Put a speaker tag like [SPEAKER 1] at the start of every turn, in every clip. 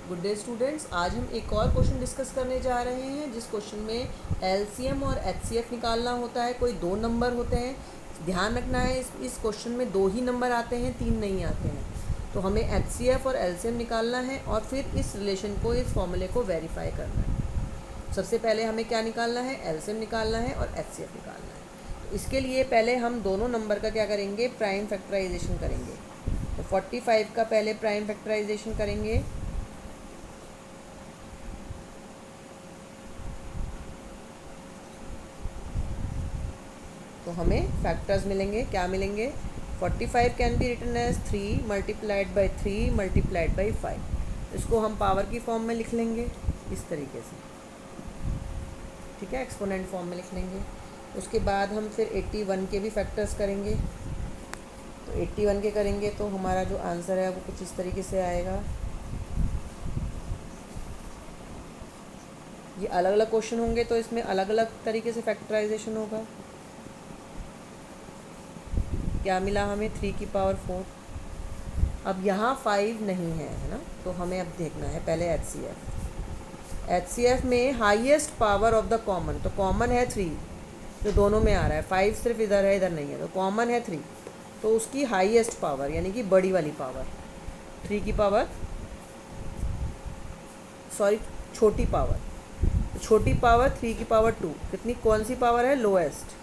[SPEAKER 1] Good day students. आज हम एक और क्वेश्चन डिस्कस करने जा रहे हैं जिस क्वेश्चन में एलसीएम और एचसीएफ निकालना होता है। कोई दो नंबर होते हैं, ध्यान रखना है इस क्वेश्चन में दो ही नंबर आते हैं, तीन नहीं आते हैं। तो हमें एचसीएफ और एलसीएम निकालना है और फिर इस रिलेशन को, इस फॉर्मूले को वेरीफाई करना है। सबसे पहले हमें क्या निकालना है? एलसीएम निकालना है और एचसीएफ निकालना है। तो इसके लिए पहले हम दोनों नंबर का क्या करेंगे? प्राइम फैक्टराइजेशन करेंगे। तो 45 का पहले प्राइम फैक्टराइजेशन करेंगे। तो हमें फैक्टर्स मिलेंगे। क्या मिलेंगे? 45 can be written as 3 multiplied by 3 multiplied by 5। इसको हम पावर की फॉर्म में लिख लेंगे इस तरीके से, ठीक है, एक्सपोनेंट फॉर्म में लिख लेंगे। उसके बाद हम फिर 81 के भी फैक्टर्स करेंगे। तो 81 के करेंगे तो हमारा जो आंसर है वो कुछ इस तरीके से आएगा। ये अलग अलग क्वेश्चन होंगे तो इसमें अलग अलग तरीके से फैक्टराइजेशन होगा। क्या मिला हमें? 3 की पावर 4। अब यहाँ 5 नहीं है, है ना, तो हमें अब देखना है पहले एचसीएफ में highest power of the common. तो कॉमन है 3 जो दोनों में आ रहा है, 5 सिर्फ इधर है, इधर नहीं है, तो कॉमन है 3। तो उसकी हाईएस्ट पावर यानी कि बड़ी वाली पावर 3 की पावर, सॉरी छोटी पावर, छोटी पावर 3 की पावर 2। कितनी, कौन सी पावर है? लोएस्ट।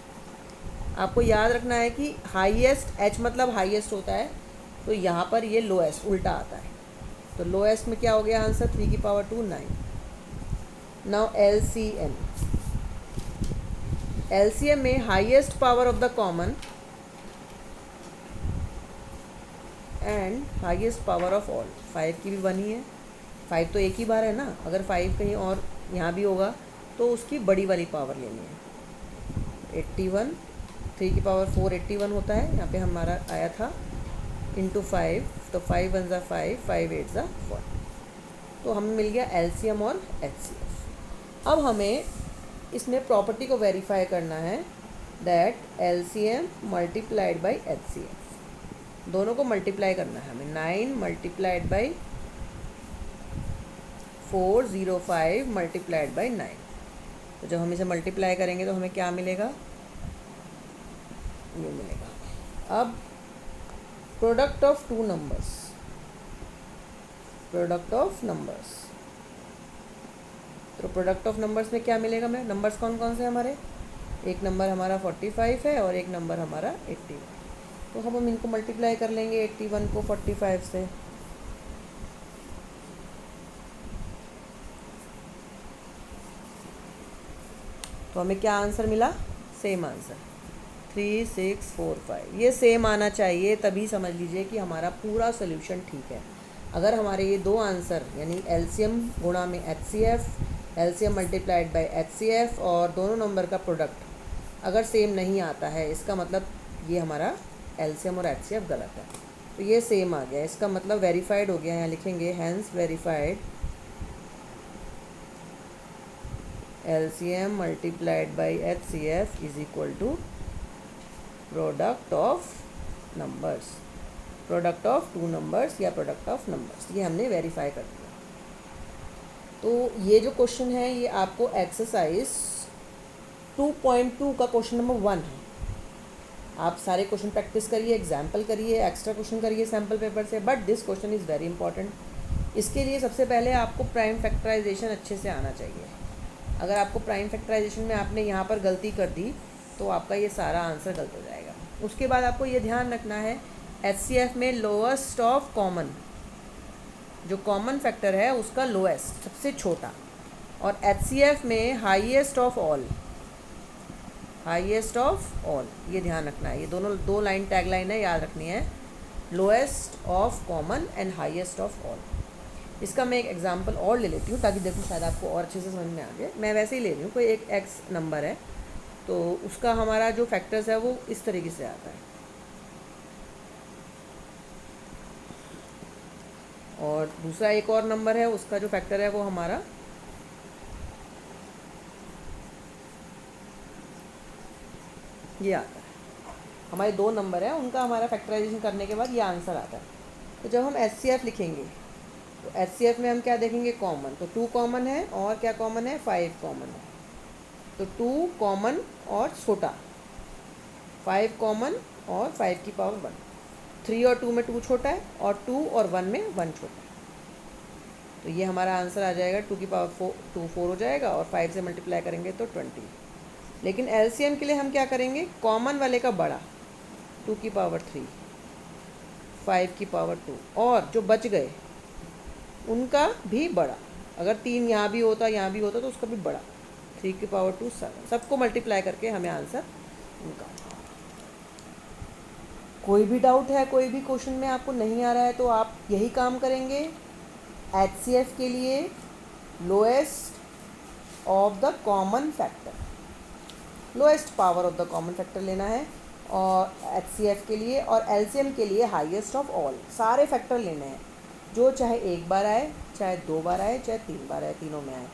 [SPEAKER 1] आपको याद रखना है कि हाईएस्ट, एच मतलब हाईएस्ट होता है, तो यहाँ पर ये लोएस्ट उल्टा आता है। तो लोएस्ट में क्या हो गया आंसर? 3 की पावर 2 9। Now LCM. एलसीएम में highest power of the common and highest power of all. 5 की भी 1 ही है, 5 तो एक ही बार है ना। अगर 5 कहीं और यहाँ भी होगा तो उसकी बड़ी वाली पावर लेनी है। 81, 3 की पावर 4 81 होता है। यहाँ पे हमारा आया था इंटू 5, तो 5 1 ज़ा 5, 5 8 ज़ा 40। तो हमें मिल गया एलसीएम और एचसीएफ। अब हमें इसमें प्रॉपर्टी को वेरीफाई करना है, that LCM multiplied by HCF, दोनों को मल्टीप्लाई करना है हमें। 9 मल्टीप्लाइड बाई 405 मल्टीप्लाइड बाई 9। तो जब हम इसे मल्टीप्लाई करेंगे तो हमें क्या मिलेगा? ये मिलेगा। अब product of two numbers, product of numbers, तो प्रोडक्ट ऑफ नंबर्स में क्या मिलेगा? हमें नंबर्स कौन कौन से हमारे? एक नंबर हमारा 45 है और एक नंबर हमारा 81। तो हम इनको मल्टीप्लाई कर लेंगे 81 को 45 से। तो हमें क्या आंसर मिला? Same answer 3645। ये सेम आना चाहिए, तभी समझ लीजिए कि हमारा पूरा सोल्यूशन ठीक है। अगर हमारे ये दो आंसर यानी एलसीएम गुणा में HCF, LCM multiplied by HCF और दोनों नंबर का प्रोडक्ट अगर सेम नहीं आता है, इसका मतलब ये हमारा एलसीएम और एचसीएफ गलत है। तो ये सेम आ गया, इसका मतलब वेरीफाइड हो गया। यहाँ लिखेंगे hence verified LCM multiplied by HCF is equal to product of numbers, product of two numbers या प्रोडक्ट ऑफ नंबर्स। ये हमने वेरीफाई कर दिया। तो ये जो क्वेश्चन है ये आपको एक्सरसाइज 2.2 का क्वेश्चन नंबर 1 है। आप सारे क्वेश्चन प्रैक्टिस करिए, एग्जाम्पल करिए, एक्स्ट्रा क्वेश्चन करिए सैम्पल पेपर से, but this question is very important. इसके लिए सबसे पहले आपको प्राइम फैक्टराइजेशन अच्छे से आना चाहिए। अगर आपको प्राइम फैक्टराइजेशन में आपने यहाँ पर गलती कर दी तो आपका ये सारा आंसर गलत हो जाएगा। उसके बाद आपको ये ध्यान रखना है एचसीएफ में लोएस्ट ऑफ कॉमन, जो कॉमन फैक्टर है उसका लोएस्ट सबसे छोटा, और एचसीएफ में highest of all, highest of all, ये ध्यान रखना है। ये दोनों दो लाइन टैग लाइन है, याद रखनी है, lowest of common and highest of all. इसका मैं एक एग्जांपल और ले लेती हूँ ताकि देखो शायद आपको और अच्छे से समझ में आ जाए। मैं वैसे ही ले रही हूँ, कोई एक एक्स नंबर है तो उसका हमारा जो फैक्टर्स है वो इस तरीके से आता है, और दूसरा एक और नंबर है उसका जो फैक्टर है वो हमारा ये आता है। हमारे दो नंबर है, उनका हमारा फैक्टराइजेशन करने के बाद ये आंसर आता है। तो जब हम एचसीएफ लिखेंगे तो HCF में हम क्या देखेंगे, कॉमन, तो 2 कॉमन है और क्या कॉमन है, 5 कॉमन है। तो 2 कॉमन और छोटा, 5 कॉमन और 5 की पावर 1। 3 और 2 में 2 छोटा है और 2 और 1 में 1 छोटा है। तो ये हमारा आंसर आ जाएगा 2 की पावर 2 4 हो जाएगा और 5 से मल्टीप्लाई करेंगे तो 20। लेकिन LCM के लिए हम क्या करेंगे, कॉमन वाले का बड़ा 2 की पावर 3, 5 की पावर 2 और जो बच गए उनका भी बड़ा। अगर 3 यहाँ भी होता तो उसका भी बड़ा 3 की पावर 2 7। सबको मल्टीप्लाई करके हमें आंसर निकालना। कोई भी डाउट है, कोई भी क्वेश्चन में आपको नहीं आ रहा है तो आप यही काम करेंगे। HCF के लिए lowest of the common factor, lowest power of the common factor लेना है, और HCF के लिए और LCM के लिए हाईएस्ट ऑफ ऑल। सारे फैक्टर लेने हैं, जो चाहे एक बार आए, चाहे 2 बार आए, चाहे 3 बार आए, तीनों में आए,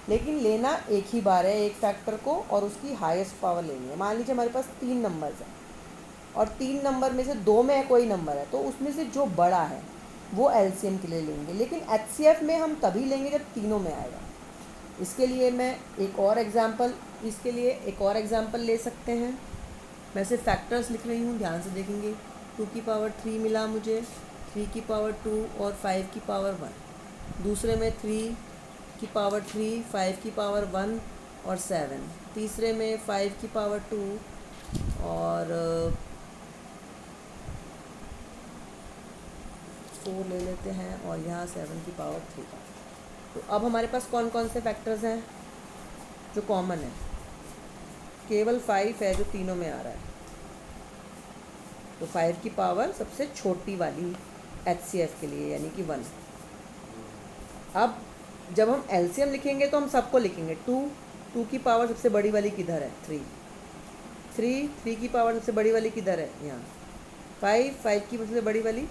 [SPEAKER 1] लेकिन लेना एक ही बार है एक फैक्टर को, और उसकी हाईएस्ट पावर लेनी है। मान लीजिए हमारे पास 3 नंबर्स हैं और 3 नंबर में से 2 में कोई नंबर है, तो उसमें से जो बड़ा है वो LCM के लिए लेंगे, लेकिन HCF में हम तभी लेंगे जब तीनों में आएगा। इसके लिए मैं एक और एग्जांपल ले सकते हैं। मैं सिर्फ फैक्टर्स लिख रही हूँ, ध्यान से देखेंगे। 2 की पावर 3 मिला मुझे, 3 की पावर 2 और 5 की पावर 1। दूसरे में 3 की पावर 3, 5 की पावर 1 और 7। तीसरे में 5 की पावर 2 और 4 ले लेते हैं, और यहाँ 7 की पावर 3। तो अब हमारे पास कौन कौन से फैक्टर्स हैं जो कॉमन है, केवल 5 है जो तीनों में आ रहा है। तो 5 की पावर सबसे छोटी वाली HCF के लिए यानी कि 1। अब जब हम LCM लिखेंगे तो हम सबको लिखेंगे। 2 की पावर सबसे बड़ी वाली किधर है, 3 की पावर सबसे बड़ी वाली किधर है, यहाँ। 5 की सबसे बड़ी वाली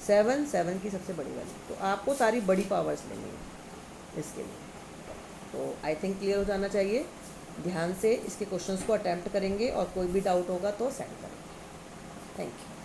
[SPEAKER 1] 4, 7 की सबसे बड़ी वाली। तो आपको सारी बड़ी पावर्स लेनी है इसके लिए। तो आई थिंक क्लियर हो जाना चाहिए। ध्यान से इसके क्वेश्चंस को अटैम्प्ट करेंगे और कोई भी डाउट होगा तो सेंड करेंगे। Thank you.